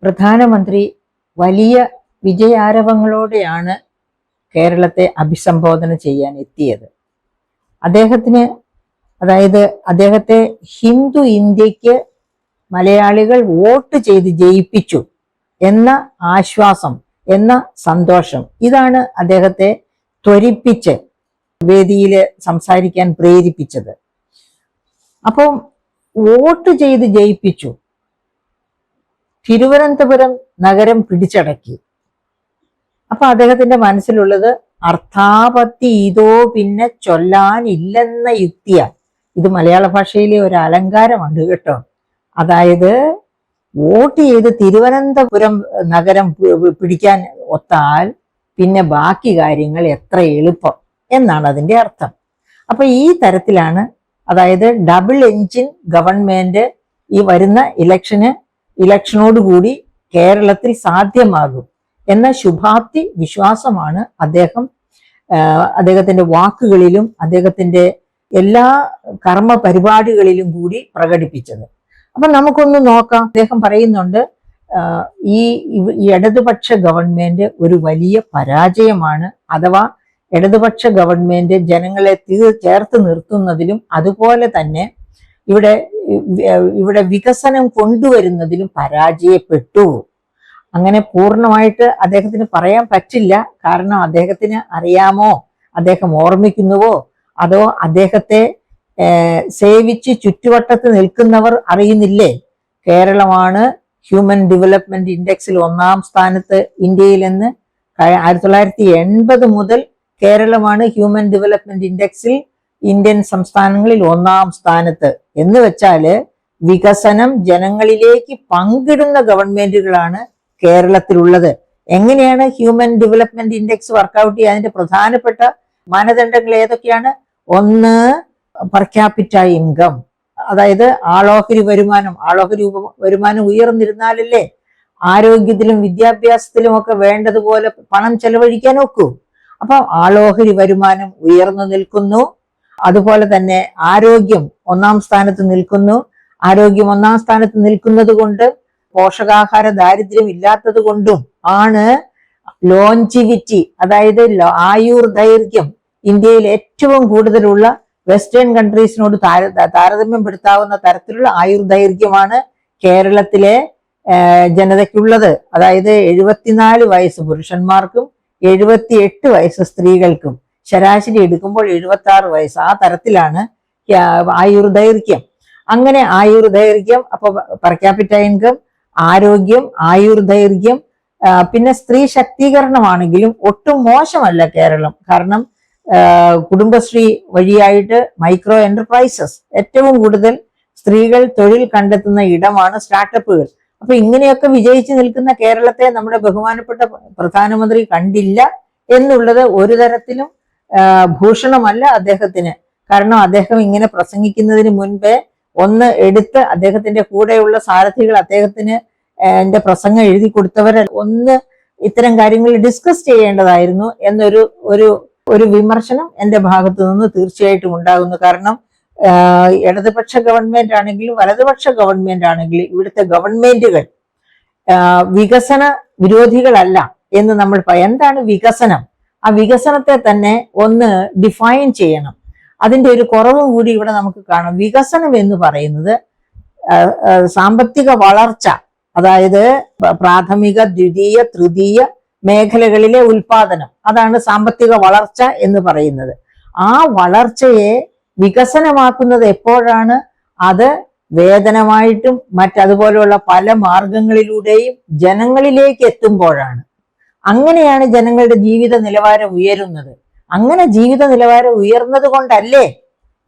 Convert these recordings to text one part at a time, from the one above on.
പ്രധാനമന്ത്രി വലിയ വിജയാരവങ്ങളോടെയാണ് കേരളത്തെ അഭിസംബോധന ചെയ്യാൻ എത്തിയത്. അദ്ദേഹത്തെ ഹിന്ദു ഇന്ത്യക്ക് മലയാളികൾ വോട്ട് ചെയ്ത് ജയിപ്പിച്ചു എന്ന ആശ്വാസം, എന്ന സന്തോഷം, ഇതാണ് അദ്ദേഹത്തെ ത്വരിപ്പിച്ച് വേദിയിൽ സംസാരിക്കാൻ പ്രേരിപ്പിച്ചത്. അപ്പം വോട്ട് ചെയ്ത് ജയിപ്പിച്ചു, തിരുവനന്തപുരം നഗരം പിടിച്ചടക്കി. അപ്പൊ അദ്ദേഹത്തിന്റെ മനസ്സിലുള്ളത് അർത്ഥാപത്തി ഇതോ പിന്നെ ചൊല്ലാനില്ലെന്ന യുക്തിയാ. ഇത് മലയാള ഭാഷയിലെ ഒരു അലങ്കാരമാണ് കേട്ടോ. അതായത് വോട്ട് ചെയ്ത് തിരുവനന്തപുരം നഗരം പിടിക്കാൻ ഒത്താൽ പിന്നെ ബാക്കി കാര്യങ്ങൾ എത്ര എളുപ്പം എന്നാണ് അതിന്റെ അർത്ഥം. അപ്പൊ ഈ തരത്തിലാണ്, അതായത് ഡബിൾ എഞ്ചിൻ ഗവൺമെന്റ് ഈ വരുന്ന ഇലക്ഷനോടുകൂടി കേരളത്തിൽ സാധ്യമാകും എന്ന ശുഭാപ്തി വിശ്വാസമാണ് അദ്ദേഹത്തിന്റെ വാക്കുകളിലും അദ്ദേഹത്തിന്റെ എല്ലാ കർമ്മ പരിപാടികളിലും കൂടി പ്രകടിപ്പിച്ചത്. അപ്പൊ നമുക്കൊന്ന് നോക്കാം. അദ്ദേഹം പറയുന്നുണ്ട്, ഈ ഇടതുപക്ഷ ഗവൺമെന്റ് ഒരു വലിയ പരാജയമാണ്, അഥവാ ഇടതുപക്ഷ ഗവൺമെന്റ് ജനങ്ങളെ ചേർത്ത് നിർത്തുന്നതിലും അതുപോലെ തന്നെ ഇവിടെ വികസനം കൊണ്ടുവരുന്നതിലും പരാജയപ്പെട്ടു. അങ്ങനെ പൂർണ്ണമായിട്ട് അദ്ദേഹത്തിന് പറയാൻ പറ്റില്ല. കാരണം അദ്ദേഹത്തിന് അറിയാമോ, അദ്ദേഹം ഓർമ്മിക്കുന്നുവോ, അതോ അദ്ദേഹത്തെ സേവിച്ച് ചുറ്റുവട്ടത്ത് നിൽക്കുന്നവർ അറിയുന്നില്ലേ? കേരളമാണ് ഹ്യൂമൻ ഡെവലപ്മെന്റ് ഇൻഡെക്സിൽ 1-ാം സ്ഥാനത്ത് ഇന്ത്യയിലെന്ന്. 1980 മുതൽ കേരളമാണ് ഹ്യൂമൻ ഡെവലപ്മെന്റ് ഇൻഡെക്സിൽ ഇന്ത്യൻ സംസ്ഥാനങ്ങളിൽ 1-ാം സ്ഥാനത്ത്. എന്ന് വെച്ചാല് വികസനം ജനങ്ങളിലേക്ക് പങ്കിടുന്ന ഗവൺമെന്റുകളാണ് കേരളത്തിലുള്ളത്. എങ്ങനെയാണ് ഹ്യൂമൻ ഡെവലപ്മെന്റ് ഇൻഡെക്സ് വർക്കൗട്ട് ചെയ്യുക? അതിന്റെ പ്രധാനപ്പെട്ട മാനദണ്ഡങ്ങൾ ഏതൊക്കെയാണ്? ഒന്ന്, പെർ ക്യാപിറ്റ ഇൻകം, അതായത് ആളോഹരി വരുമാനം ഉയർന്നിരുന്നാലല്ലേ ആരോഗ്യത്തിലും വിദ്യാഭ്യാസത്തിലും ഒക്കെ വേണ്ടതുപോലെ പണം ചെലവഴിക്കാൻ ഒക്കൂ. അപ്പൊ ആളോഹരി വരുമാനം ഉയർന്നു നിൽക്കുന്നു. അതുപോലെ തന്നെ ആരോഗ്യം 1-ാം സ്ഥാനത്ത് നിൽക്കുന്നു. ആരോഗ്യം 1-ാം സ്ഥാനത്ത് നിൽക്കുന്നത് കൊണ്ട്, പോഷകാഹാര ദാരിദ്ര്യം ഇല്ലാത്തത് കൊണ്ടും ആണ് ലോഞ്ചിവിറ്റി, അതായത് ആയുർദൈർഘ്യം ഇന്ത്യയിൽ ഏറ്റവും കൂടുതലുള്ള വെസ്റ്റേൺ കൺട്രീസിനോട് താരതമ്യപ്പെടുത്താവുന്ന തരത്തിലുള്ള ആയുർദൈർഘ്യമാണ് കേരളത്തിലെ ജനതയ്ക്കുള്ളത്. അതായത് 74 വയസ്സ് പുരുഷന്മാർക്കും 78 വയസ്സ് സ്ത്രീകൾക്കും, ശരാശരി എടുക്കുമ്പോൾ 76 വയസ്സ്. ആ തരത്തിലാണ് ആയുർദൈർഘ്യം. അങ്ങനെ ആയുർദൈർഘ്യം, അപ്പൊ പെർ ക്യാപിറ്റ ഇൻകം, ആരോഗ്യം, ആയുർദൈർഘ്യം, പിന്നെ സ്ത്രീ ശാക്തീകരണമാണെങ്കിലും ഒട്ടും മോശമല്ല കേരളം. കാരണം കുടുംബശ്രീ വഴിയായിട്ട് മൈക്രോ എന്റർപ്രൈസസ്, ഏറ്റവും കൂടുതൽ സ്ത്രീകൾ തൊഴിൽ കണ്ടെത്തുന്ന ഇടമാണ് സ്റ്റാർട്ടപ്പുകൾ. അപ്പൊ ഇങ്ങനെയൊക്കെ വിജയിച്ചു നിൽക്കുന്ന കേരളത്തെ നമ്മുടെ ബഹുമാനപ്പെട്ട പ്രധാനമന്ത്രി കണ്ടില്ല എന്നുള്ളത് ഒരു തരത്തിലും ഭൂഷണമല്ല അദ്ദേഹത്തിന്. കാരണം അദ്ദേഹം ഇങ്ങനെ പ്രസംഗിക്കുന്നതിന് മുൻപേ ഒന്ന് എടുത്ത് അദ്ദേഹത്തിന്റെ കൂടെയുള്ള സാരഥികൾ അദ്ദേഹത്തിന് എന്റെ പ്രസംഗം എഴുതി കൊടുത്തവരെ ഒന്ന് ഇത്തരം കാര്യങ്ങൾ ഡിസ്കസ് ചെയ്യേണ്ടതായിരുന്നു എന്നൊരു വിമർശനം എന്റെ ഭാഗത്തു നിന്ന് തീർച്ചയായിട്ടും ഉണ്ടാകുന്നു. കാരണം ഇടതുപക്ഷ ഗവൺമെന്റ് ആണെങ്കിലും വലതുപക്ഷ ഗവൺമെന്റ് ആണെങ്കിലും ഇവിടുത്തെ ഗവൺമെന്റുകൾ വികസന വിരോധികളല്ല എന്ന് നമ്മൾ എന്താണ് വികസനം? ആ വികസനത്തെ തന്നെ ഒന്ന് ഡിഫൈൻ ചെയ്യണം. അതിന്റെ ഒരു കുറവും കൂടി ഇവിടെ നമുക്ക് കാണാം. വികസനം എന്ന് പറയുന്നത് സാമ്പത്തിക വളർച്ച, അതായത് പ്രാഥമിക, ദ്വിതീയ, തൃതീയ മേഖലകളിലെ ഉൽപാദനം, അതാണ് സാമ്പത്തിക വളർച്ച എന്ന് പറയുന്നത്. ആ വളർച്ചയെ വികസനമാക്കുന്നത് എപ്പോഴാണ്? അത് വേതനമായിട്ടും മറ്റതുപോലെയുള്ള പല മാർഗങ്ങളിലൂടെയും ജനങ്ങളിലേക്ക് എത്തുമ്പോഴാണ്. അങ്ങനെയാണ് ജനങ്ങളുടെ ജീവിത നിലവാരം ഉയരുന്നത്. അങ്ങനെ ജീവിത നിലവാരം ഉയർന്നത് കൊണ്ടല്ലേ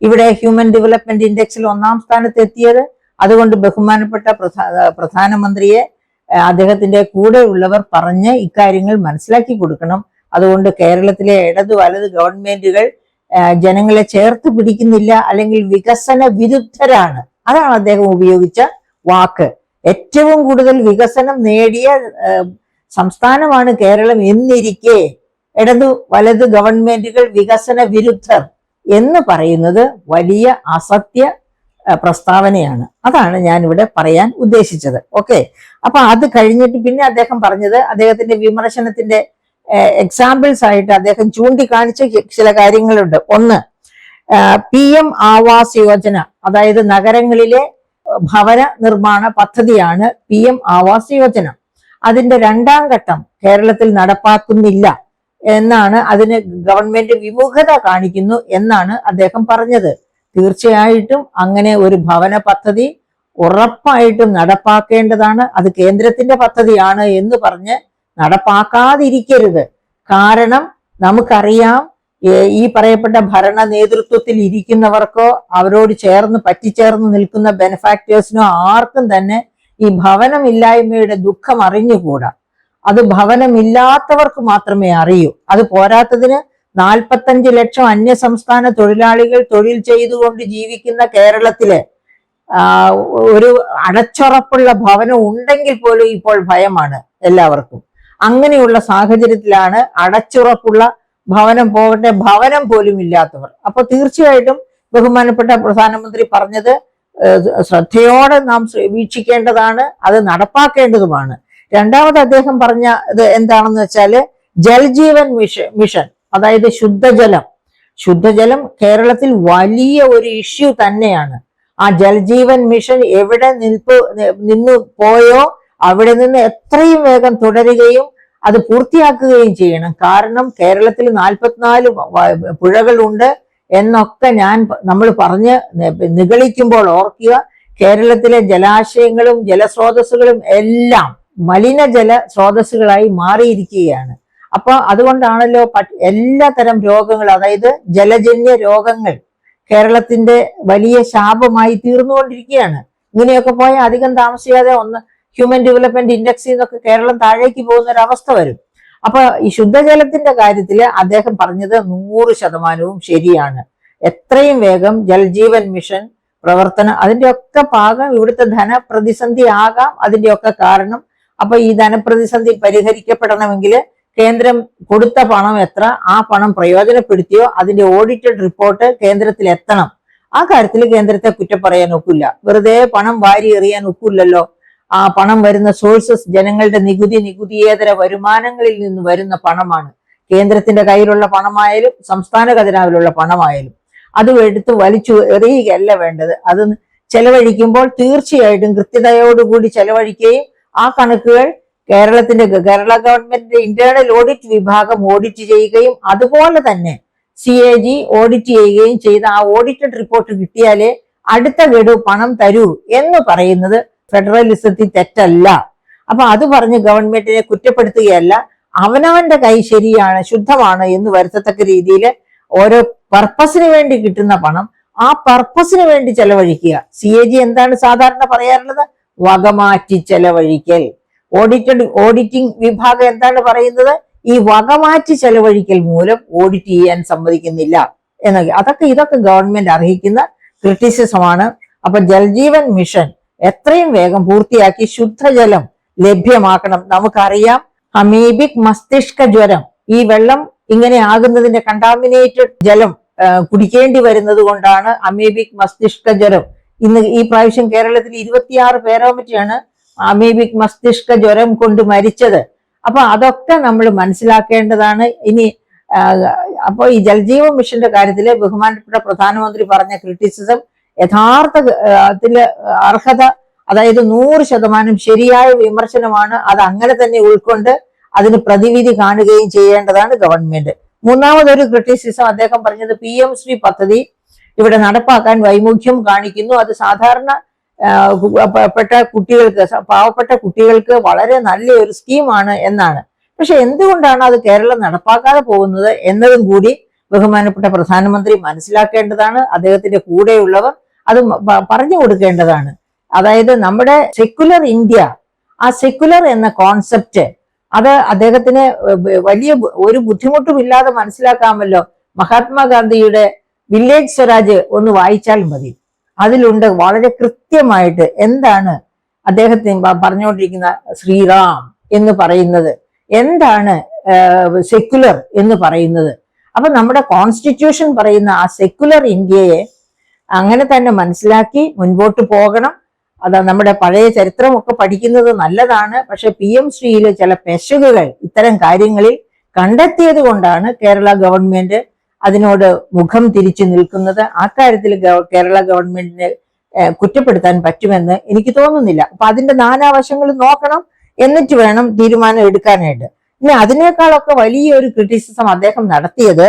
ഇവിടെ ഹ്യൂമൻ ഡെവലപ്മെന്റ് ഇൻഡെക്സിൽ 1-ാം സ്ഥാനത്ത് എത്തിയത്. അതുകൊണ്ട് ബഹുമാനപ്പെട്ട പ്രധാനമന്ത്രിയെ അദ്ദേഹത്തിന്റെ കൂടെയുള്ളവർ പറഞ്ഞ് ഇക്കാര്യങ്ങൾ മനസ്സിലാക്കി കൊടുക്കണം. അതുകൊണ്ട് കേരളത്തിലെ ഇടതു വലത് ഗവൺമെന്റുകൾ ജനങ്ങളെ ചേർത്ത് പിടിക്കുന്നില്ല, അല്ലെങ്കിൽ വികസന വിരുദ്ധരാണ്. അതാണ് അദ്ദേഹം ഉപയോഗിച്ച വാക്ക്. ഏറ്റവും കൂടുതൽ വികസനം നേടിയ സംസ്ഥാനമാണ് കേരളം എന്നിരിക്കെ ഇടതു വലത് ഗവൺമെന്റുകൾ വികസന വിരുദ്ധർ എന്ന് പറയുന്നത് വലിയ അസത്യ പ്രസ്താവനയാണ്. അതാണ് ഞാൻ ഇവിടെ പറയാൻ ഉദ്ദേശിച്ചത്. ഓക്കെ, അപ്പൊ അത് കഴിഞ്ഞിട്ട് പിന്നെ അദ്ദേഹം പറഞ്ഞത് അദ്ദേഹത്തിന്റെ വിമർശനത്തിന്റെ എക്സാമ്പിൾസ് ആയിട്ട് അദ്ദേഹം ചൂണ്ടിക്കാണിച്ച ചില കാര്യങ്ങളുണ്ട്. ഒന്ന്, PM ആവാസ് യോജന, അതായത് നഗരങ്ങളിലെ ഭവന നിർമ്മാണ പദ്ധതിയാണ് PM ആവാസ് യോജന. അതിന്റെ 2ാം ഘട്ടം കേരളത്തിൽ നടപ്പാക്കുന്നില്ല എന്നാണ്, അതിന് ഗവൺമെന്റ് വിമുഖത കാണിക്കുന്നു എന്നാണ് അദ്ദേഹം പറഞ്ഞത്. തീർച്ചയായിട്ടും അങ്ങനെ ഒരു ഭവന പദ്ധതി ഉറപ്പായിട്ടും നടപ്പാക്കേണ്ടതാണ്. അത് കേന്ദ്രത്തിന്റെ പദ്ധതിയാണ് എന്ന് പറഞ്ഞ് നടപ്പാക്കാതിരിക്കരുത്. കാരണം നമുക്കറിയാം, ഈ പറയപ്പെട്ട ഭരണ നേതൃത്വത്തിൽ ഇരിക്കുന്നവർക്കോ അവരോട് പറ്റിച്ചേർന്ന് നിൽക്കുന്ന ബെനഫാക്ടേഴ്സിനോ ആർക്കും തന്നെ ഈ ഭവനമില്ലായ്മയുടെ ദുഃഖം അറിഞ്ഞുകൂടാ. അത് ഭവനമില്ലാത്തവർക്ക് മാത്രമേ അറിയൂ. അത് പോരാത്തതിന് 45 ലക്ഷം അന്യസംസ്ഥാന തൊഴിലാളികൾ തൊഴിൽ ചെയ്തുകൊണ്ട് ജീവിക്കുന്ന കേരളത്തില് ഒരു അടച്ചുറപ്പുള്ള ഭവനം ഉണ്ടെങ്കിൽ പോലും ഇപ്പോൾ ഭയമാണ് എല്ലാവർക്കും. അങ്ങനെയുള്ള സാഹചര്യത്തിലാണ് അടച്ചുറപ്പുള്ള ഭവനം പോകട്ടെ, ഭവനം പോലും ഇല്ലാത്തവർ. അപ്പൊ തീർച്ചയായിട്ടും ബഹുമാനപ്പെട്ട പ്രധാനമന്ത്രി പറഞ്ഞത് ശ്രദ്ധയോടെ നാം വീക്ഷിക്കേണ്ടതാണ്, അത് നടപ്പാക്കേണ്ടതുമാണ്. രണ്ടാമത് അദ്ദേഹം പറഞ്ഞ ഇത് എന്താണെന്ന് വെച്ചാല് ജൽജീവൻ മിഷൻ, അതായത് ശുദ്ധജലം കേരളത്തിൽ വലിയ ഒരു ഇഷ്യൂ തന്നെയാണ്. ആ ജൽജീവൻ മിഷൻ എവിടെ നിന്ന് പോയോ അവിടെ നിന്ന് എത്രയും വേഗം തുടരുകയും അത് പൂർത്തിയാക്കുകയും ചെയ്യണം. കാരണം കേരളത്തിൽ 44 പുഴകളുണ്ട് എന്നൊക്കെ നമ്മൾ പറഞ്ഞ് നിഗളിക്കുമ്പോൾ ഓർക്കുക, കേരളത്തിലെ ജലാശയങ്ങളും ജലസ്രോതസ്സുകളും എല്ലാം മലിനജല സ്രോതസ്സുകളായി മാറിയിരിക്കുകയാണ്. അപ്പൊ അതുകൊണ്ടാണല്ലോ എല്ലാ തരം രോഗങ്ങൾ, അതായത് ജലജന്യ രോഗങ്ങൾ കേരളത്തിന്റെ വലിയ ശാപമായി തീർന്നുകൊണ്ടിരിക്കുകയാണ്. ഇങ്ങനെയൊക്കെ പോയാൽ അധികം താമസിയാതെ ഹ്യൂമൻ ഡെവലപ്മെന്റ് ഇൻഡെക്സിൽ നിന്നൊക്കെ കേരളം താഴേക്ക് പോകുന്ന ഒരു അവസ്ഥ വരും. അപ്പൊ ഈ ശുദ്ധജലത്തിന്റെ കാര്യത്തിൽ അദ്ദേഹം പറഞ്ഞത് 100% ശരിയാണ്. എത്രയും വേഗം ജൽജീവൻ മിഷൻ പ്രവർത്തനം, അതിന്റെ ഒക്കെ ഭാഗം ഇവിടുത്തെ ധനപ്രതിസന്ധി ആകാം, അതിന്റെ ഒക്കെ കാരണം. അപ്പൊ ഈ ധനപ്രതിസന്ധി പരിഹരിക്കപ്പെടണമെങ്കിൽ കേന്ദ്രം കൊടുത്ത പണം എത്ര, ആ പണം പ്രയോജനപ്പെടുത്തിയോ, അതിന്റെ ഓഡിറ്റഡ് റിപ്പോർട്ട് കേന്ദ്രത്തിൽ എത്തണം. ആ കാര്യത്തിൽ കേന്ദ്രത്തെ കുറ്റം പറയാൻ ഒക്കില്ല. വെറുതെ പണം വാരി എറിയാൻ ഒക്കില്ലല്ലോ. ആ പണം വരുന്ന സോഴ്സസ് ജനങ്ങളുടെ നികുതിയേതര വരുമാനങ്ങളിൽ നിന്ന് വരുന്ന പണമാണ്. കേന്ദ്രത്തിന്റെ കയ്യിലുള്ള പണമായാലും സംസ്ഥാന ഖജനാവിലുള്ള പണമായാലും അത് എടുത്ത് വലിച്ചു എറിയുകയല്ല വേണ്ടത്. അത് ചെലവഴിക്കുമ്പോൾ തീർച്ചയായിട്ടും കൃത്യതയോടുകൂടി ചെലവഴിക്കുകയും ആ കണക്കുകൾ കേരള ഗവൺമെന്റിന്റെ ഇന്റേണൽ ഓഡിറ്റ് വിഭാഗം ഓഡിറ്റ് ചെയ്യുകയും അതുപോലെ തന്നെ CAG ഓഡിറ്റ് ചെയ്യുകയും ചെയ്ത് ആ ഓഡിറ്റഡ് റിപ്പോർട്ട് കിട്ടിയാലേ അടുത്ത ഗഡു പണം തരൂ എന്ന് പറയുന്നത് ഫെഡറലിസത്തിൽ തെറ്റല്ല. അപ്പൊ അത് പറഞ്ഞ് ഗവൺമെന്റിനെ കുറ്റപ്പെടുത്തുകയല്ല, അവനവന്റെ കൈ ശരിയാണ്, ശുദ്ധമാണ് എന്ന് വരുത്തത്തക്ക രീതിയിൽ ഓരോ പർപ്പസിന് വേണ്ടി കിട്ടുന്ന പണം ആ പർപ്പസിന് വേണ്ടി ചെലവഴിക്കുക. CAG എന്താണ് സാധാരണ പറയാറുള്ളത്? വകമാറ്റി ചെലവഴിക്കൽ. ഓഡിറ്റിംഗ് വിഭാഗം എന്താണ് പറയുന്നത്? ഈ വകമാറ്റി ചെലവഴിക്കൽ മൂലം ഓഡിറ്റ് ചെയ്യാൻ സമ്മതിക്കുന്നില്ല എന്നൊക്കെ. ഇതൊക്കെ ഗവൺമെന്റ് അർഹിക്കുന്ന ക്രിറ്റിസിസമാണ്. അപ്പൊ ജൽജീവൻ മിഷൻ എത്രയും വേഗം പൂർത്തിയാക്കി ശുദ്ധജലം ലഭ്യമാക്കണം. നമുക്കറിയാം, അമീബിക് മസ്തിഷ്ക ജ്വരം, ഈ വെള്ളം ഇങ്ങനെ ആകുന്നതിന്റെ കണ്ടാമിനേറ്റഡ് ജലം കുടിക്കേണ്ടി വരുന്നത് കൊണ്ടാണ് അമീബിക് മസ്തിഷ്ക ജ്വരം. ഈ പ്രാവശ്യം കേരളത്തിൽ 26 പേരോ മറ്റാണ് അമീബിക് മസ്തിഷ്ക ജ്വരം കൊണ്ട് മരിച്ചത്. അപ്പൊ അതൊക്കെ നമ്മൾ മനസ്സിലാക്കേണ്ടതാണ്. ഇനി അപ്പൊ ഈ ജൽജീവൻ മിഷന്റെ കാര്യത്തില് ബഹുമാനപ്പെട്ട പ്രധാനമന്ത്രി പറഞ്ഞ ക്രിറ്റിസിസം യഥാർത്ഥത്തില് അർഹത, അതായത് 100% ശരിയായ വിമർശനമാണ്. അത് അങ്ങനെ തന്നെ ഉൾക്കൊണ്ട് അതിന് പ്രതിവിധി കാണുകയും ചെയ്യേണ്ടതാണ് ഗവൺമെന്റ്. മൂന്നാമതൊരു ക്രിറ്റിസിസം അദ്ദേഹം പറഞ്ഞത് PM ശ്രീ പദ്ധതി ഇവിടെ നടപ്പാക്കാൻ വൈമുഖ്യം കാണിക്കുന്നു. അത് സാധാരണ പാവപ്പെട്ട കുട്ടികൾക്ക് വളരെ നല്ലൊരു സ്കീമാണ് എന്നാണ്. പക്ഷെ എന്തുകൊണ്ടാണ് അത് കേരളം നടപ്പാക്കാതെ പോകുന്നത് എന്നതും കൂടി ബഹുമാനപ്പെട്ട പ്രധാനമന്ത്രി മനസ്സിലാക്കേണ്ടതാണ്. അദ്ദേഹത്തിന്റെ കൂടെയുള്ളവർ അത് പറഞ്ഞു കൊടുക്കേണ്ടതാണ്. അതായത് നമ്മുടെ സെക്യുലർ ഇന്ത്യ, ആ സെക്യുലർ എന്ന കോൺസെപ്റ്റ് അത് അദ്ദേഹത്തിന് വലിയ ഒരു ബുദ്ധിമുട്ടുമില്ലാതെ മനസ്സിലാക്കാമല്ലോ. മഹാത്മാഗാന്ധിയുടെ വില്ലേജ് സ്വരാജ് ഒന്ന് വായിച്ചാൽ മതി. അതിലുണ്ട് വളരെ കൃത്യമായിട്ട് എന്താണ് അദ്ദേഹത്തിന് പറഞ്ഞുകൊണ്ടിരിക്കുന്ന ശ്രീറാം എന്ന് പറയുന്നത്, എന്താണ് സെക്യുലർ എന്ന് പറയുന്നത്. അപ്പൊ നമ്മുടെ കോൺസ്റ്റിറ്റ്യൂഷൻ പറയുന്ന ആ സെക്യുലർ ഇന്ത്യയെ അങ്ങനെ തന്നെ മനസ്സിലാക്കി മുൻപോട്ട് പോകണം. അത് നമ്മുടെ പഴയ ചരിത്രമൊക്കെ പഠിക്കുന്നത് നല്ലതാണ്. പക്ഷെ PM ശ്രീയിലെ ചില പെശകുകൾ ഇത്തരം കാര്യങ്ങളിൽ കണ്ടെത്തിയത് കൊണ്ടാണ് കേരള ഗവൺമെന്റ് അതിനോട് മുഖം തിരിച്ചു നിൽക്കുന്നത്. ആ കാര്യത്തിൽ കേരള ഗവൺമെന്റിനെ കുറ്റപ്പെടുത്താൻ പറ്റുമെന്ന് എനിക്ക് തോന്നുന്നില്ല. അപ്പൊ അതിന്റെ നാനാവശങ്ങളും നോക്കണം, എന്നിട്ട് വേണം തീരുമാനം എടുക്കാനായിട്ട്. ഇനി അതിനേക്കാളൊക്കെ വലിയൊരു ക്രിറ്റിസിസം അദ്ദേഹം നടത്തിയത്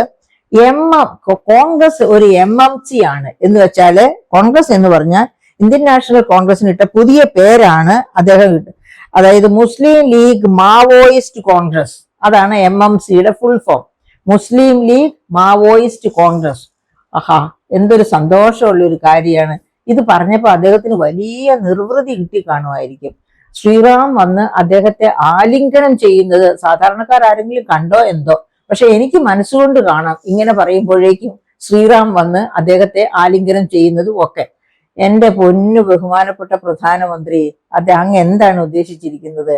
കോൺഗ്രസ് ഒരു MMC ആണ് എന്ന് വെച്ചാല്, കോൺഗ്രസ് എന്ന് പറഞ്ഞാൽ ഇന്ത്യൻ നാഷണൽ കോൺഗ്രസിന് ഇട്ട പുതിയ പേരാണ് അദ്ദേഹം. അതായത് മുസ്ലിം ലീഗ് മാവോയിസ്റ്റ് കോൺഗ്രസ്, അതാണ് MMCയുടെ ഫുൾ ഫോം. മുസ്ലിം ലീഗ് മാവോയിസ്റ്റ് കോൺഗ്രസ്. ആഹാ, എന്തൊരു സന്തോഷമുള്ള ഒരു കാര്യമാണ്. ഇത് പറഞ്ഞപ്പോൾ അദ്ദേഹത്തിന് വലിയ നിർവൃതി കിട്ടി കാണുമായിരിക്കും. ശ്രീറാം വന്ന് അദ്ദേഹത്തെ ആലിംഗനം ചെയ്യുന്നത് സാധാരണക്കാർ ആരെങ്കിലും കണ്ടോ എന്തോ, പക്ഷെ എനിക്ക് മനസ്സുകൊണ്ട് കാണാം ഇങ്ങനെ പറയുമ്പോഴേക്കും ശ്രീറാം വന്ന് അദ്ദേഹത്തെ ആലിംഗനം ചെയ്യുന്നതും ഒക്കെ. എന്റെ പൊന്നു ബഹുമാനപ്പെട്ട പ്രധാനമന്ത്രി, അങ്ങ് എന്താണ് ഉദ്ദേശിച്ചിരിക്കുന്നത്?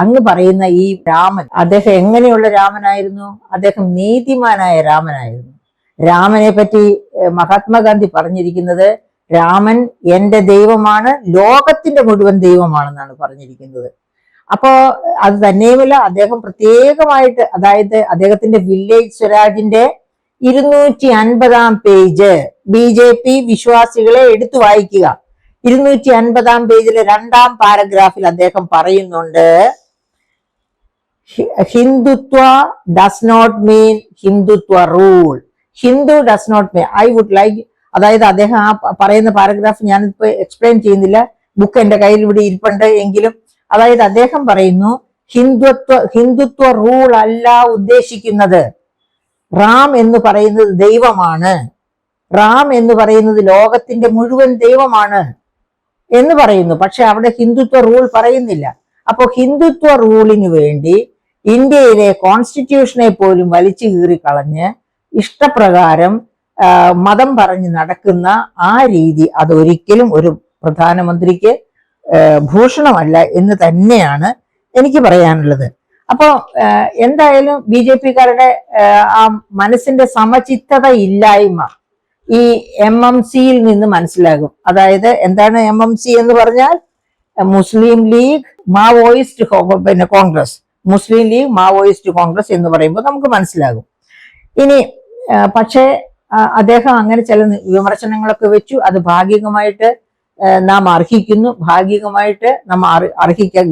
അങ്ങ് പറയുന്ന ഈ രാമൻ, അദ്ദേഹം എങ്ങനെയുള്ള രാമനായിരുന്നു? അദ്ദേഹം നീതിമാനായ രാമനായിരുന്നു. രാമനെ പറ്റി മഹാത്മാഗാന്ധി പറഞ്ഞിരിക്കുന്നത്, രാമൻ എന്റെ ദൈവമാണ്, ലോകത്തിന്റെ മുഴുവൻ ദൈവമാണെന്നാണ് പറഞ്ഞിരിക്കുന്നത്. അപ്പോ അത് തന്നെയുമല്ല, അദ്ദേഹം പ്രത്യേകമായിട്ട്, അതായത് അദ്ദേഹത്തിന്റെ വില്ലേജ് സ്വരാജിന്റെ 250-ാം പേജ് BJP വിശ്വാസികളെ എടുത്തു വായിക്കുക. 250-ാം പേജിലെ 2-ാം പാരഗ്രാഫിൽ അദ്ദേഹം പറയുന്നുണ്ട്, Hindutva does not mean Hindutva rule. Hindu does not mean, I would like, അതായത് അദ്ദേഹം ആ പറയുന്ന പാരഗ്രാഫ് ഞാനിപ്പോ എക്സ്പ്ലെയിൻ ചെയ്യുന്നില്ല, ബുക്ക് എന്റെ കയ്യിൽ ഇവിടെ ഇരിപ്പുണ്ട് എങ്കിലും. അതായത് അദ്ദേഹം പറയുന്നു, ഹിന്ദുത്വ റൂൾ അല്ല ഉദ്ദേശിക്കുന്നത്. റാം എന്ന് പറയുന്നത് ദൈവമാണ്, റാം എന്ന് പറയുന്നത് ലോകത്തിന്റെ മുഴുവൻ ദൈവമാണ് എന്ന് പറയുന്നു. പക്ഷെ അവിടെ ഹിന്ദുത്വ റൂൾ പറയുന്നില്ല. അപ്പോ ഹിന്ദുത്വ റൂളിന് വേണ്ടി ഇന്ത്യയിലെ കോൺസ്റ്റിറ്റ്യൂഷനെ പോലും വലിച്ചു കീറിക്കളഞ്ഞ് ഇഷ്ടപ്രകാരം മതം പറഞ്ഞ് നടക്കുന്ന ആ രീതി, അതൊരിക്കലും ഒരു പ്രധാനമന്ത്രിക്ക് ഭൂഷണമല്ല എന്ന് തന്നെയാണ് എനിക്ക് പറയാനുള്ളത്. അപ്പോ എന്തായാലും BJPക്കാരുടെ ആ മനസ്സിന്റെ സമചിത്തത ഇല്ലായ്മ ഈ MMCയിൽ നിന്ന് മനസ്സിലാകും. അതായത് എന്താണ് MMC എന്ന് പറഞ്ഞാൽ? മുസ്ലിം ലീഗ് മാവോയിസ്റ്റ് കോൺഗ്രസ്, മുസ്ലിം ലീഗ് മാവോയിസ്റ്റ് കോൺഗ്രസ് എന്ന് പറയുമ്പോൾ നമുക്ക് മനസ്സിലാകും. ഇനി പക്ഷേ അദ്ദേഹം അങ്ങനെ ചില വിമർശനങ്ങളൊക്കെ വെച്ചു. അത് ഭാഗികമായിട്ട് നാം അർഹിക്കുന്നു, ഭാഗികമായിട്ട് നമ്മൾ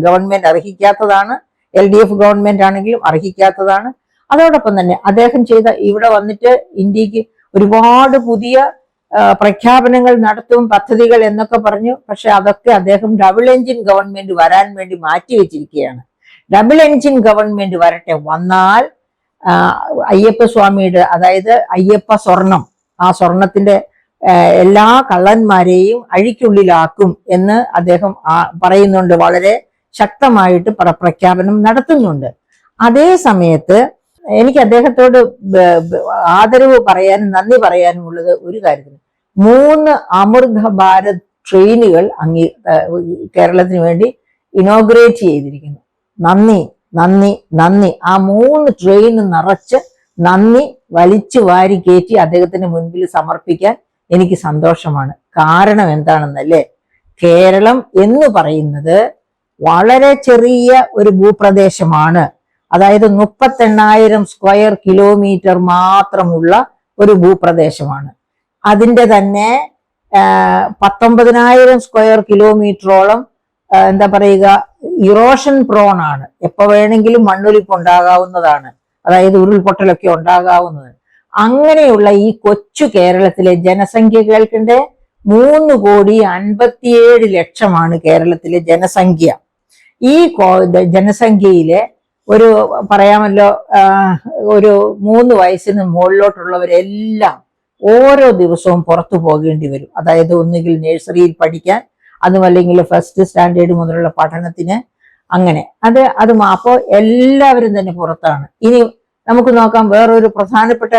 ഗവൺമെന്റ് അർഹിക്കാത്തതാണ്. LDF ഗവൺമെന്റ് ആണെങ്കിലും അർഹിക്കാത്തതാണ്. അതോടൊപ്പം തന്നെ അദ്ദേഹം ചെയ്ത, ഇവിടെ വന്നിട്ട് ഇന്ത്യക്ക് ഒരുപാട് പുതിയ പ്രഖ്യാപനങ്ങൾ നടത്തും, പദ്ധതികൾ എന്നൊക്കെ പറഞ്ഞു. പക്ഷെ അതൊക്കെ അദ്ദേഹം ഡബിൾ എൻജിൻ ഗവൺമെന്റ് വരാൻ വേണ്ടി മാറ്റിവെച്ചിരിക്കുകയാണ്. ഡബിൾ എൻജിൻ ഗവൺമെന്റ് വരട്ടെ, വന്നാൽ അയ്യപ്പ സ്വാമിയുടെ, അതായത് അയ്യപ്പ സ്വർണം, ആ സ്വർണത്തിന്റെ എല്ലാ കള്ളന്മാരെയും അഴിക്കുള്ളിലാക്കും എന്ന് അദ്ദേഹം പറയുന്നുണ്ട്. വളരെ ശക്തമായിട്ട് പ്രഖ്യാപനം നടത്തുന്നുണ്ട്. അതേ സമയത്ത് എനിക്ക് അദ്ദേഹത്തോട് ആദരവ് പറയാനും നന്ദി പറയാനും ഉള്ളത് ഒരു കാര്യത്തിന്, 3 അമൃത ഭാരത് ട്രെയിനുകൾ കേരളത്തിന് വേണ്ടി ഇനോഗ്രേറ്റ് ചെയ്തിരിക്കുന്നു. നന്ദി നന്ദി നന്ദി. ആ 3 ട്രെയിൻ നിറച്ച് നന്ദി വലിച്ചു വാരി കയറ്റി അദ്ദേഹത്തിന് മുൻപിൽ സമർപ്പിക്കാൻ എനിക്ക് സന്തോഷമാണ്. കാരണം എന്താണെന്നല്ലേ, കേരളം എന്ന് പറയുന്നത് വളരെ ചെറിയ ഒരു ഭൂപ്രദേശമാണ്. അതായത് 38,000 സ്ക്വയർ കിലോമീറ്റർ മാത്രമുള്ള ഒരു ഭൂപ്രദേശമാണ്. അതിൻ്റെ തന്നെ 19,000 സ്ക്വയർ കിലോമീറ്ററോളം എന്താ പറയുക, ഇറോഷൻ പ്രോൺ ആണ്. എപ്പോ വേണമെങ്കിലും മണ്ണൊലിപ്പ് ഉണ്ടാകാവുന്നതാണ്, അതായത് ഉരുൾപൊട്ടലൊക്കെ ഉണ്ടാകാവുന്നത്. അങ്ങനെയുള്ള ഈ കൊച്ചു കേരളത്തിലെ ജനസംഖ്യ കേൾക്കണ്ടേ, 3,57,00,000 കേരളത്തിലെ ജനസംഖ്യ. ഈ ജനസംഖ്യയിലെ ഒരു പറയാമല്ലോ, ഒരു 3 വയസ്സിന് മുകളിലോട്ടുള്ളവരെല്ലാം ഓരോ ദിവസവും പുറത്തു പോകേണ്ടി വരും. അതായത് ഒന്നുകിൽ നഴ്സറിയിൽ പഠിക്കാൻ, അതുമല്ലെങ്കിൽ ഫസ്റ്റ് സ്റ്റാൻഡേർഡ് മുതലുള്ള പഠനത്തിന്, അങ്ങനെ അത് അപ്പോൾ എല്ലാവരും തന്നെ പുറത്താണ്. ഇനി നമുക്ക് നോക്കാം, വേറൊരു പ്രധാനപ്പെട്ട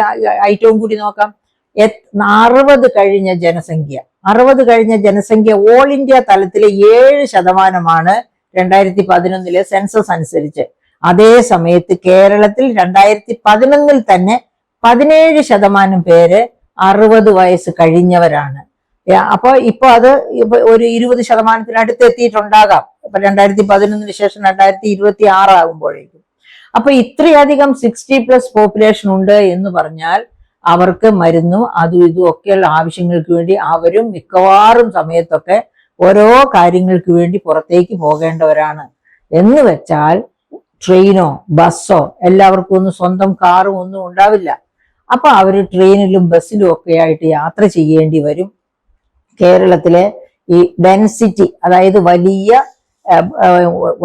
ഐറ്റവും കൂടി നോക്കാം. 60 കഴിഞ്ഞ ജനസംഖ്യ, 60 കഴിഞ്ഞ ജനസംഖ്യ ഓൾ ഇന്ത്യ തലത്തിലെ 7% 2011 സെൻസസ് അനുസരിച്ച്. അതേ സമയത്ത് കേരളത്തിൽ 2011 തന്നെ 17% പേര് 60 വയസ്സ് കഴിഞ്ഞവരാണ്. അപ്പൊ ഇപ്പൊ അത് ഒരു 20% എത്തിയിട്ടുണ്ടാകാം. ഇപ്പൊ 2011 ശേഷം 2026 ആകുമ്പോഴേക്കും. അപ്പൊ ഇത്രയധികം 60+ പോപ്പുലേഷൻ ഉണ്ട് എന്ന് പറഞ്ഞാൽ അവർക്ക് മരുന്നും അതും ഇതും ഒക്കെയുള്ള ആവശ്യങ്ങൾക്ക് വേണ്ടി അവരും മിക്കവാറും സമയത്തൊക്കെ ഓരോ കാര്യങ്ങൾക്ക് വേണ്ടി പുറത്തേക്ക് പോകേണ്ടവരാണ്. എന്ന് വെച്ചാൽ ട്രെയിനോ ബസ്സോ എല്ലാവർക്കും ഒന്നും സ്വന്തം കാറും ഒന്നും ഉണ്ടാവില്ല. അപ്പൊ അവര് ട്രെയിനിലും ബസ്സിലും ഒക്കെ ആയിട്ട് യാത്ര ചെയ്യേണ്ടി വരും. കേരളത്തിലെ ഈ ഡെൻസിറ്റി, അതായത്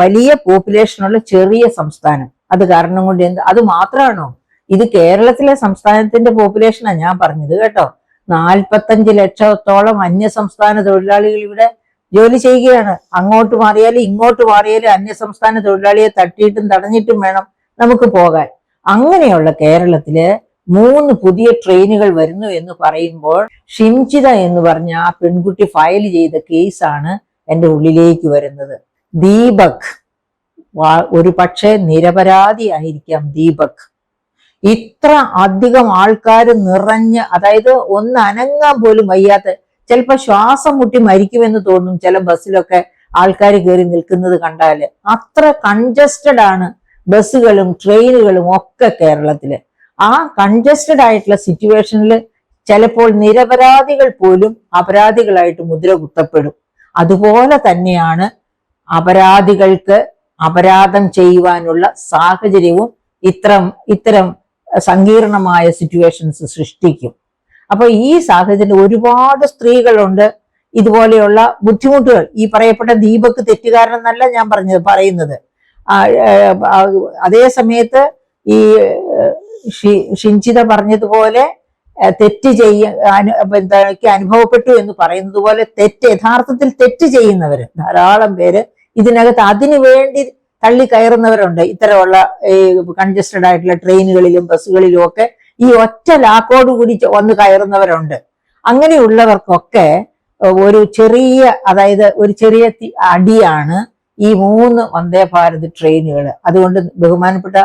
വലിയ പോപ്പുലേഷനുള്ള ചെറിയ സംസ്ഥാനം, അത് കാരണം കൊണ്ട് അത് മാത്രമാണോ? ഇത് കേരളത്തിലെ സംസ്ഥാനത്തിന്റെ പോപ്പുലേഷനാണ് ഞാൻ പറഞ്ഞത് കേട്ടോ. 45 ലക്ഷത്തോളം അന്യസംസ്ഥാന തൊഴിലാളികൾ ഇവിടെ ജോലി ചെയ്യുകയാണ്. അങ്ങോട്ട് മാറിയാലും ഇങ്ങോട്ട് മാറിയാലും അന്യസംസ്ഥാന തൊഴിലാളിയെ തട്ടിയിട്ടും തടഞ്ഞിട്ടും വേണം നമുക്ക് പോകാൻ. അങ്ങനെയുള്ള കേരളത്തില് 3 പുതിയ ട്രെയിനുകൾ വരുന്നു എന്ന് പറയുമ്പോൾ ഷിംജിത എന്ന് പറഞ്ഞ ആ പെൺകുട്ടി ഫയൽ ചെയ്ത കേസാണ് എൻ്റെ ഉള്ളിലേക്ക് വരുന്നത്. ദീപക് ഒരു പക്ഷേ നിരപരാധി ആയിരിക്കാം. ദീപക് ഇത്ര അധികം ആൾക്കാർ നിറഞ്ഞ്, അതായത് ഒന്ന് അനങ്ങാൻ പോലും വയ്യാത്ത, ചിലപ്പോ ശ്വാസം മുട്ടി മരിക്കുമെന്ന് തോന്നും ചില ബസ്സിലൊക്കെ ആൾക്കാർ കയറി നിൽക്കുന്നത് കണ്ടാല്. അത്ര കൺജസ്റ്റഡ് ആണ് ബസ്സുകളും ട്രെയിനുകളും ഒക്കെ കേരളത്തില്. ആ കൺജസ്റ്റഡ് ആയിട്ടുള്ള സിറ്റുവേഷനിൽ ചിലപ്പോൾ നിരപരാധികൾ പോലും അപരാധികളായിട്ട് മുദ്ര കുത്തപ്പെടും. അതുപോലെ തന്നെയാണ് അപരാധികൾക്ക് അപരാധം ചെയ്യുവാനുള്ള സാഹചര്യവും ഇത്തരം സങ്കീർണമായ സിറ്റുവേഷൻസ് സൃഷ്ടിക്കും. അപ്പൊ ഈ സാഹചര്യത്തിൽ ഒരുപാട് സ്ത്രീകളുണ്ട് ഇതുപോലെയുള്ള ബുദ്ധിമുട്ടുകൾ. ഈ പറയപ്പെട്ട ദീപക് തെറ്റുകാരനെന്നല്ല ഞാൻ പറയുന്നത്. അതേ സമയത്ത് ഈ ഷിംജിത പറഞ്ഞതുപോലെ തെറ്റ് അനുഭവപ്പെട്ടു എന്ന് പറയുന്നത് പോലെ യഥാർത്ഥത്തിൽ തെറ്റ് ചെയ്യുന്നവര് ധാരാളം പേര് ഇതിനകത്ത് അതിനു വേണ്ടി തള്ളി കയറുന്നവരുണ്ട്. ഇത്തരമുള്ള ഈ കൺജസ്റ്റഡ് ആയിട്ടുള്ള ട്രെയിനുകളിലും ബസ്സുകളിലും ഒക്കെ ഈ ഒറ്റ ലാക്കോട് കൂടി വന്ന് കയറുന്നവരുണ്ട്. അങ്ങനെയുള്ളവർക്കൊക്കെ ഒരു ചെറിയ അടിയാണ് ഈ 3 വന്ദേ ഭാരത് ട്രെയിനുകൾ. അതുകൊണ്ട് ബഹുമാനപ്പെട്ട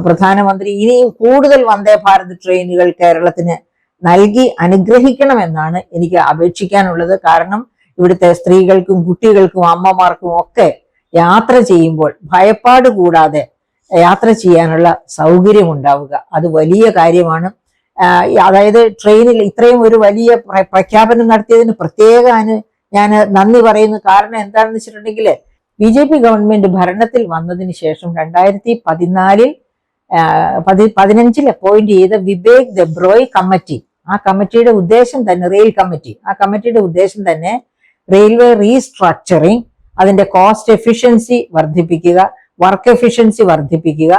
പ്രധാനമന്ത്രി ഇനിയും കൂടുതൽ വന്ദേ ഭാരത് ട്രെയിനുകൾ കേരളത്തിന് നൽകി അനുഗ്രഹിക്കണമെന്നാണ് എനിക്ക് അപേക്ഷിക്കാനുള്ളത്. കാരണം ഇവിടുത്തെ സ്ത്രീകൾക്കും കുട്ടികൾക്കും അമ്മമാർക്കും ഒക്കെ യാത്ര ചെയ്യുമ്പോൾ ഭയപ്പാട് കൂടാതെ യാത്ര ചെയ്യാനുള്ള സൗകര്യം ഉണ്ടാവുക, അത് വലിയ കാര്യമാണ്. അതായത് ട്രെയിനിൽ ഇത്രയും ഒരു വലിയ പ്രഖ്യാപനം നടത്തിയതിന് ഞാൻ നന്ദി പറയുന്നു. കാരണം എന്താണെന്ന് വെച്ചിട്ടുണ്ടെങ്കിൽ BJP ഗവൺമെന്റ് ഭരണത്തിൽ വന്നതിന് ശേഷം 2015 അപ്പോയിന്റ് ചെയ്ത വിവേക് ദെബ്രോയ് കമ്മിറ്റി, ആ കമ്മിറ്റിയുടെ ഉദ്ദേശം തന്നെ റെയിൽവേ റീസ്ട്രക്ചറിങ്, അതിന്റെ കോസ്റ്റ് എഫിഷ്യൻസി വർദ്ധിപ്പിക്കുക, വർക്ക് എഫിഷ്യൻസി വർദ്ധിപ്പിക്കുക,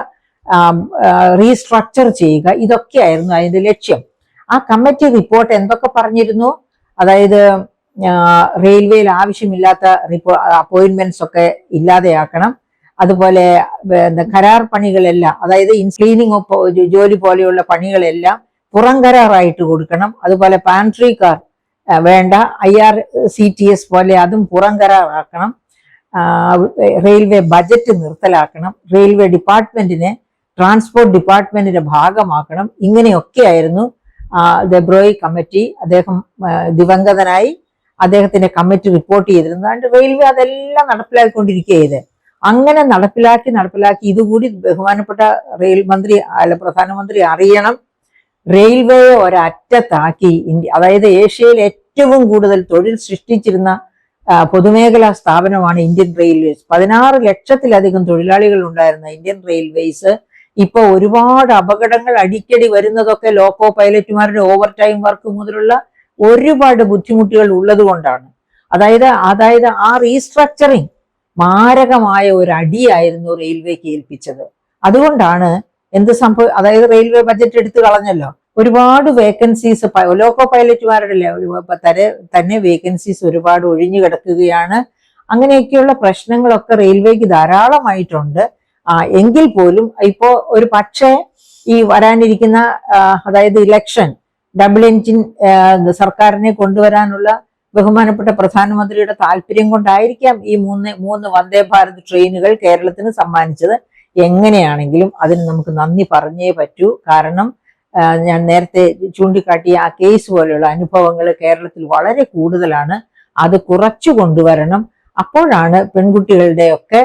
റീസ്ട്രക്ചർ ചെയ്യുക, ഇതൊക്കെയായിരുന്നു അതിന്റെ ലക്ഷ്യം. ആ കമ്മിറ്റി റിപ്പോർട്ട് എന്തൊക്കെ പറഞ്ഞിരുന്നു? അതായത് റെയിൽവേയിൽ ആവശ്യമില്ലാത്ത അപ്പോയിന്റ്മെന്റ്സ് ഒക്കെ ഇല്ലാതെയാക്കണം. അതുപോലെ കരാർ പണികളെല്ലാം, അതായത് ക്ലീനിങ് ജോലി പോലെയുള്ള പണികളെല്ലാം പുറം കരാറായിട്ട് കൊടുക്കണം. അതുപോലെ പാൻട്രി കാർ വേണ്ട, IRCTS പോലെ അതും പുറം കരാറാക്കണം. റെയിൽവേ ബജറ്റ് നിർത്തലാക്കണം. റെയിൽവേ ഡിപ്പാർട്ട്മെന്റിനെ ട്രാൻസ്പോർട്ട് ഡിപ്പാർട്ട്മെന്റിന്റെ ഭാഗമാക്കണം. ഇങ്ങനെയൊക്കെയായിരുന്നു ദെബ്രോയ് കമ്മിറ്റി, അദ്ദേഹം ദിവംഗതനായി, അദ്ദേഹത്തിന്റെ കമ്മിറ്റി റിപ്പോർട്ട് ചെയ്തിരുന്നത്. റെയിൽവേ അതെല്ലാം നടപ്പിലാക്കിക്കൊണ്ടിരിക്കുകയത്. അങ്ങനെ നടപ്പിലാക്കി ഇതുകൂടി ബഹുമാനപ്പെട്ട പ്രധാനമന്ത്രി അറിയണം. റെയിൽവേയെ ഒരറ്റത്താക്കി അതായത് ഏഷ്യയിൽ ഏറ്റവും കൂടുതൽ തൊഴിൽ സൃഷ്ടിച്ചിരുന്ന പൊതുമേഖലാ സ്ഥാപനമാണ് ഇന്ത്യൻ റെയിൽവേസ്. 16 ലക്ഷത്തിലധികം തൊഴിലാളികൾ ഉണ്ടായിരുന്ന ഇന്ത്യൻ റെയിൽവേസ് ഇപ്പൊ ഒരുപാട് അപകടങ്ങൾ അടിക്കടി വരുന്നതൊക്കെ ലോക്കോ പൈലറ്റുമാരുടെ ഓവർ ടൈം വർക്ക് മുതലുള്ള ഒരുപാട് ബുദ്ധിമുട്ടുകൾ ഉള്ളത് കൊണ്ടാണ്. അതായത് ആ റീസ്ട്രക്ചറിങ് മാരകമായ ഒരു അടിയായിരുന്നു റെയിൽവേക്ക് ഏൽപ്പിച്ചത്. അതുകൊണ്ടാണ് അതായത് റെയിൽവേ ബജറ്റ് എടുത്തു കളഞ്ഞല്ലോ. ഒരുപാട് വേക്കൻസീസ് ലോക്കോ പൈലറ്റുമാരുടെ തന്നെ വേക്കൻസീസ് ഒരുപാട് ഒഴിഞ്ഞു കിടക്കുകയാണ്. അങ്ങനെയൊക്കെയുള്ള പ്രശ്നങ്ങളൊക്കെ റെയിൽവേക്ക് ധാരാളമായിട്ടുണ്ട്. എങ്കിൽ പോലും ഇപ്പോ ഒരു പക്ഷേ ഈ വരാനിരിക്കുന്ന അതായത് ഇലക്ഷൻ ഡബിൾ എൻജിൻ സർക്കാരിനെ കൊണ്ടുവരാനുള്ള ബഹുമാനപ്പെട്ട പ്രധാനമന്ത്രിയുടെ താല്പര്യം കൊണ്ടായിരിക്കാം ഈ മൂന്ന് വന്ദേ ഭാരത് ട്രെയിനുകൾ കേരളത്തിന് സമ്മാനിച്ചത്. എങ്ങനെയാണെങ്കിലും അതിന് നമുക്ക് നന്ദി പറഞ്ഞേ പറ്റൂ. കാരണം ഞാൻ നേരത്തെ ചൂണ്ടിക്കാട്ടിയ ആ കേസ് പോലെയുള്ള അനുഭവങ്ങൾ കേരളത്തിൽ വളരെ കൂടുതലാണ്. അത് കുറച്ചു കൊണ്ടുവരണം. അപ്പോഴാണ് പെൺകുട്ടികളുടെയൊക്കെ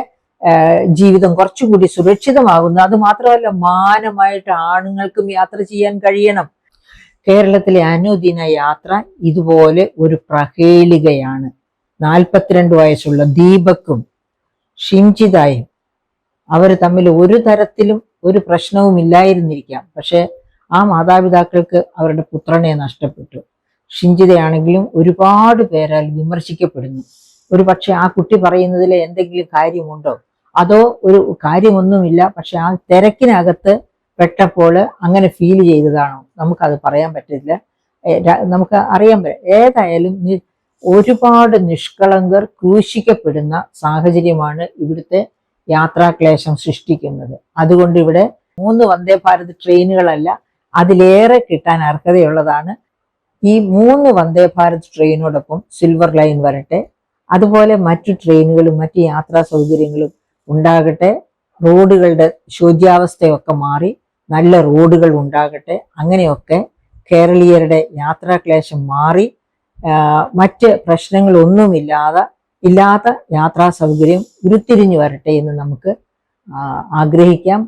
ജീവിതം കുറച്ചുകൂടി സുരക്ഷിതമാകുന്നത്. അത് മാത്രമല്ല, മാനമായിട്ട് ആണുങ്ങൾക്കും യാത്ര ചെയ്യാൻ കഴിയണം. കേരളത്തിലെ അനുദിന യാത്ര ഇതുപോലെ ഒരു പ്രഹേളികയാണ്. 42 വയസ്സുള്ള ദീപക്കും ഷിംജിതായും അവർ തമ്മിൽ ഒരു തരത്തിലും ഒരു പ്രശ്നവും ഇല്ലായിരുന്നിരിക്കാം. പക്ഷെ ആ മാതാപിതാക്കൾക്ക് അവരുടെ പുത്രനെ നഷ്ടപ്പെട്ടു. ഷിംജിതയാണെങ്കിലും ഒരുപാട് പേരാൽ വിമർശിക്കപ്പെടുന്നു. ഒരു പക്ഷെ ആ കുട്ടി പറയുന്നതിൽ എന്തെങ്കിലും കാര്യമുണ്ടോ, അതോ ഒരു കാര്യമൊന്നുമില്ല, പക്ഷെ ആ തിരക്കിനകത്ത് പെട്ടപ്പോൾ അങ്ങനെ ഫീൽ ചെയ്തതാണോ, നമുക്കത് പറയാൻ പറ്റില്ല. നമുക്ക് അറിയാൻ പറ്റും. ഏതായാലും ഒരുപാട് നിഷ്കളങ്കർ ക്രൂശിക്കപ്പെടുന്ന സാഹചര്യമാണ് ഇവിടുത്തെ യാത്രാക്ലേശം സൃഷ്ടിക്കുന്നത്. അതുകൊണ്ട് ഇവിടെ 3 വന്ദേ ഭാരത് ട്രെയിനുകളല്ല, അതിലേറെ കിട്ടാൻ അർഹതയുള്ളതാണ്. ഈ 3 വന്ദേ ഭാരത് ട്രെയിനോടൊപ്പം സിൽവർ ലൈൻ വരട്ടെ. അതുപോലെ മറ്റു ട്രെയിനുകളും മറ്റു യാത്രാ സൗകര്യങ്ങളും ഉണ്ടാകട്ടെ. റോഡുകളുടെ ശോച്യാവസ്ഥയൊക്കെ മാറി നല്ല റോഡുകൾ ഉണ്ടാകട്ടെ. അങ്ങനെയൊക്കെ കേരളീയരുടെ യാത്രാക്ലേശം മാറി മറ്റ് പ്രശ്നങ്ങളൊന്നുമില്ലാത്ത യാത്രാ സൗകര്യം ഉരുത്തിരിഞ്ഞു വരട്ടെ എന്ന് നമുക്ക് ആഗ്രഹിക്കാം.